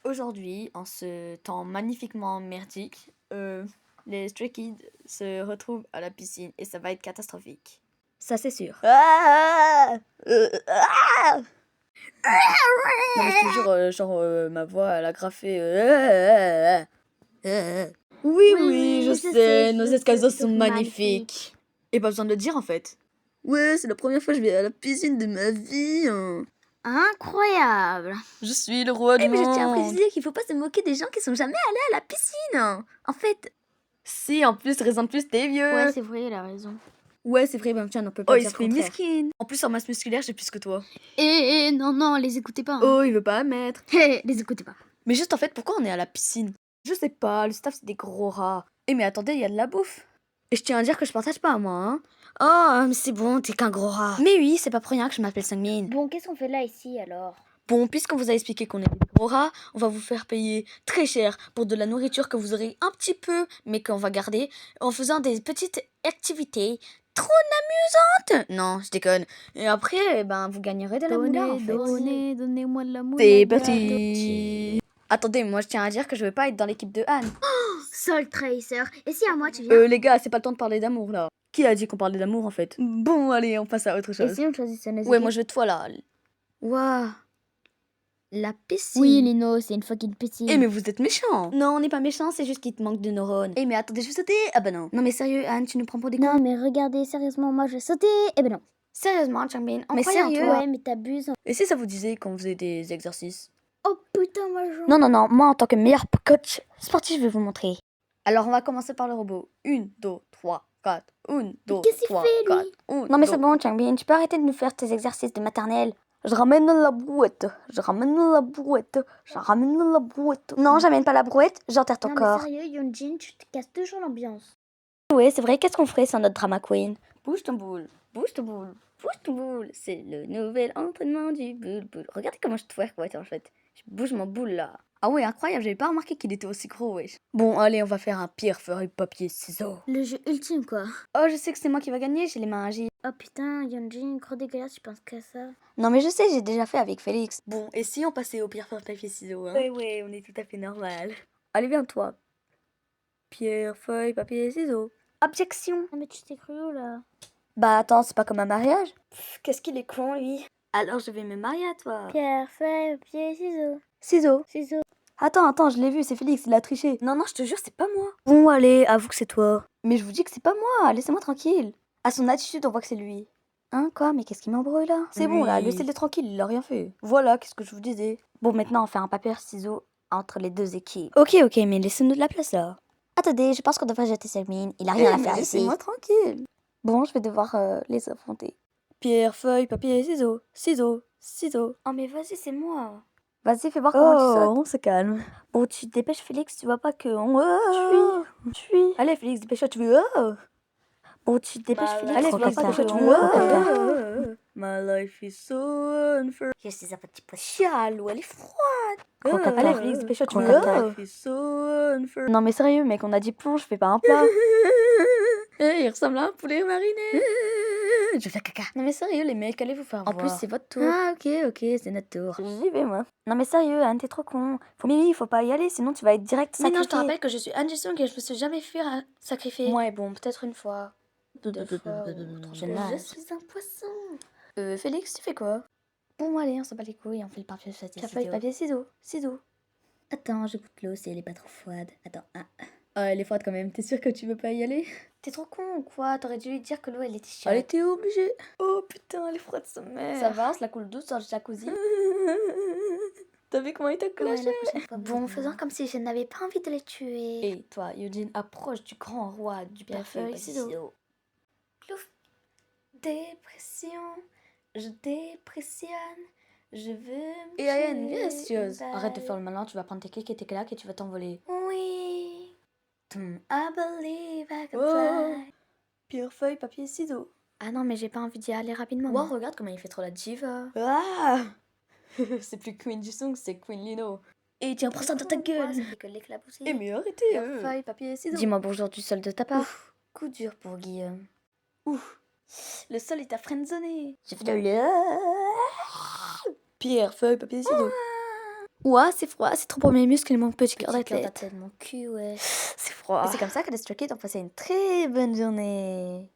Aujourd'hui, en ce temps magnifiquement merdique, les Stray Kids se retrouvent à la piscine et ça va être catastrophique. Ça, c'est sûr. Non, mais je te jure, ma voix, elle a graffé. Oui, je sais, nos escazos sont magnifiques. Et pas besoin de le dire en fait. Ouais, c'est la première fois que je vais à la piscine de ma vie. Incroyable. Je suis le roi du Mais je tiens à monde. préciser qu'il faut pas se moquer des gens qui sont jamais allés à la piscine. En fait, Si, en plus, raison de plus, t'es vieux. ouais, c'est vrai, il a raison. Ouais, c'est vrai, tiens, on peut pas Oh, dire il se le fait contraire. miskin. En plus, en masse musculaire, j'ai plus que toi. Non, les écoutez pas. Hein. Oh, il veut pas admettre. Les écoutez pas. Mais juste, en fait, pourquoi on est à la piscine? Je sais pas, le staff, c'est des gros rats. Mais attendez, il y a de la bouffe. Et je tiens à dire que je partage pas, moi, hein. Oh, mais c'est bon, t'es qu'un gros rat. Mais oui, c'est pas pour rien que je m'appelle Sungmin. Bon, qu'est-ce qu'on fait là, ici, alors? Bon, puisqu'on vous a expliqué qu'on est des gros rats, on va vous faire payer très cher pour de la nourriture que vous aurez un petit peu, mais qu'on va garder, en faisant des petites activités trop amusantes. Non, je déconne. Et après, vous gagnerez de la moula, en fait. Donnez-moi de la moula. C'est parti. Attendez, moi je tiens à dire que je veux pas être dans l'équipe de Anne. Soul Tracer. Et si à moi, tu viens? Les gars, c'est pas le temps de parler d'amour là. Qui a dit qu'on parlait d'amour en fait? Bon, allez, on passe à autre Et chose. si on choisissait nos Ouais, moi je veux toi là. Waouh. La piscine. Oui, Lino, c'est une fucking piscine. Eh mais vous êtes méchants. Non, on n'est pas méchants, c'est juste qu'il te manque de neurones. Eh mais attendez, je vais sauter. Ah bah non. Non mais sérieux, Anne, tu nous prends pour des Non, cons. mais regardez, sérieusement, moi, je vais sauter. Eh ben non. Sérieusement, Changbin, on Mais croyait en sérieux? toi. Ouais, mais t'abuses. Et si ça vous disait qu'on faisait des exercices? Oh putain, moi, je... Non, moi en tant que meilleur coach sportif, je vais vous montrer. Alors on va commencer par le robot. 1, 2, 3, 4. 1, 2, qu'est-ce qu'il 3, fait, 4. lui? Non mais c'est bon, Changbin, tu peux arrêter de nous faire tes exercices de maternelle. Je ramène la brouette, je ramène la brouette, je ramène la brouette. Non, j'amène pas la brouette, j'enterre ton Non, corps. mais sérieux, Yonjin, tu te casses toujours l'ambiance. Ouais, c'est vrai, qu'est-ce qu'on ferait sans notre drama queen? Bouge ton boule, bouge ton boule, bouge ton boule. C'est le nouvel entraînement du boule boule. Regardez comment je twerk, ouais, en fait. Je bouge mon boule là. Ah ouais, incroyable, j'avais pas remarqué qu'il était aussi gros, wesh. Bon, allez, on va faire un pierre, feuille, papier, ciseaux. Le jeu ultime, quoi. Oh, je sais que c'est moi qui va gagner, j'ai les mains agiles. Oh putain, Yonjin, gros dégueulasse, tu penses qu'à ça? Non mais je sais, j'ai déjà fait avec Félix. Bon, et si on passait au pierre, feuille, papier, ciseaux, hein? Ouais, on est tout à fait normal. Allez, viens toi. Pierre, feuille, papier, ciseaux. Objection. Non, mais tu t'es cru où, là? Bah attends, c'est pas comme un mariage? Qu'est-ce qu'il est con, lui. Alors je vais me marier à toi. Pierre, feuille, papier, ciseaux. Ciseaux. Ciseaux. Attends, je l'ai vu, c'est Félix, il a triché. Non, je te jure, c'est pas moi. Bon, allez, avoue que c'est toi. Mais je vous dis que c'est pas moi, laissez-moi tranquille. À son attitude, on voit que c'est lui. Hein, quoi? Mais qu'est-ce qui m'embrouille là? C'est bon là, laissez-le tranquille, il a rien fait. Voilà, qu'est-ce que je vous disais. Bon, maintenant on fait un papier-ciseaux entre les deux équipes. Ok, mais laissez-nous de la place là. Attendez, je pense qu'on devrait jeter Selmine, il a rien à faire ici. Laissez-moi tranquille. Bon, je vais devoir les affronter. Pierre, feuille, papier, ciseaux. Ciseaux. Oh mais vas-y, c'est moi. Vas-y, fais voir comment tu sautes. On se calme. Bon, tu te dépêches, Félix, tu vois pas que on... Suis. Allez, Félix, dépêche-toi, tu veux... Bon, tu te dépêches, Félix. Allez, Félix, dépêche-toi, tu veux... My life is so unfair. Je suis un petit peu Chialou, elle est froide. Croqueteur. Allez, Félix, dépêche-toi, tu veux... Croqueteur. My life is so unfair. Non, mais sérieux, mec, on a dit plonge, je fais pas un plat. Il ressemble à un poulet mariné. Je fais caca. Non mais sérieux les mecs, allez vous faire voir. En plus c'est votre tour. Ah ok, c'est notre tour. J'y vais moi. Non mais sérieux Anne, t'es trop con. Mimi, faut pas y aller, sinon tu vas être direct sacrifié. Mais non, je te rappelle que je suis Anne Jisung et je me suis jamais fait sacrifier. Ouais bon, peut-être une fois. Deux fois. Je suis un poisson. Félix, tu fais quoi? Bon allez, on se bat les couilles, on fait le papier, ciseaux. Attends, je goûte l'eau si elle est pas trop froide. Attends, Ah, elle est froide quand même. T'es sûr que tu veux pas y aller? T'es trop con ou quoi? T'aurais dû lui dire que l'eau elle était chaude. Elle était obligée. Oh putain, elle est froide sa mère. Ça va, on se la coule douce sur le jacuzzi. T'as vu comment il t'a clashé? Bon, faisons comme si je n'avais pas envie de les tuer. Et toi, Eugene, approche du grand roi du pierre-feuille ciseaux. Plouf. Dépression, je dépressionne. Je veux me Et Ayane, viens astucieuse. Arrête de faire le malin, tu vas prendre tes clics et tes claques et tu vas t'envoler. Oui. I believe I can fly. Pierre, feuille, papier, ciseaux. Ah non, mais j'ai pas envie d'y aller rapidement. Wow, regarde comment il fait trop la diva. Ah. C'est plus Queen Jisung, c'est Queen Lino. Et tiens, prends ça dans ta gueule. Ça fait que l'éclabousser. Eh mais arrêtez. Pierre, feuille, papier, ciseaux. Dis-moi bonjour du sol de ta part. Ouf, coup dur pour Guillaume. Ouf. Le sol est à friendzoné. J'ai fait de Pierre, feuille, papier, ciseaux. Ouah, c'est froid, c'est trop pour mes muscles et mon petit cœur Petit cœur d'athlète. d'athlète, mon cul, ouais. C'est froid. Et c'est comme ça que les Stray Kids ont passé une très bonne journée.